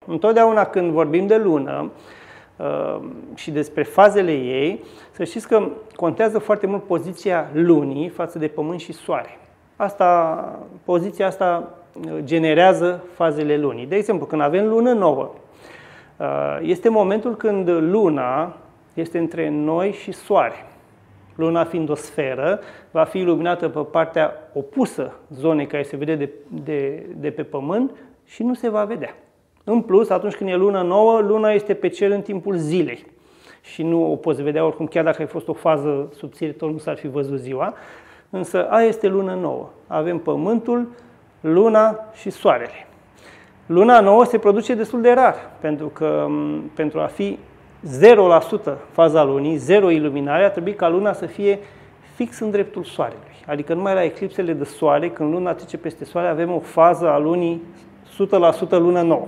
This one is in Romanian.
Întotdeauna când vorbim de lună și despre fazele ei, să știți că contează foarte mult poziția lunii față de pământ și soare. Poziția asta generează fazele lunii. De exemplu, când avem lună nouă, este momentul când luna este între noi și soare. Luna fiind o sferă, va fi iluminată pe partea opusă zonei care se vede de pe pământ și nu se va vedea. În plus, atunci când e lună nouă, luna este pe cer în timpul zilei și nu o poți vedea oricum, chiar dacă ai fost o fază subțire, tot nu s-ar fi văzut ziua, însă aia este lună nouă. Avem pământul, luna și soarele. Luna nouă se produce destul de rar, pentru că pentru a fi 0% faza lunii, 0 iluminare, ar trebui ca luna să fie fix în dreptul soarelui. Adică numai la eclipsele de soare, când luna trece peste soare, avem o fază a lunii 100% lună nouă.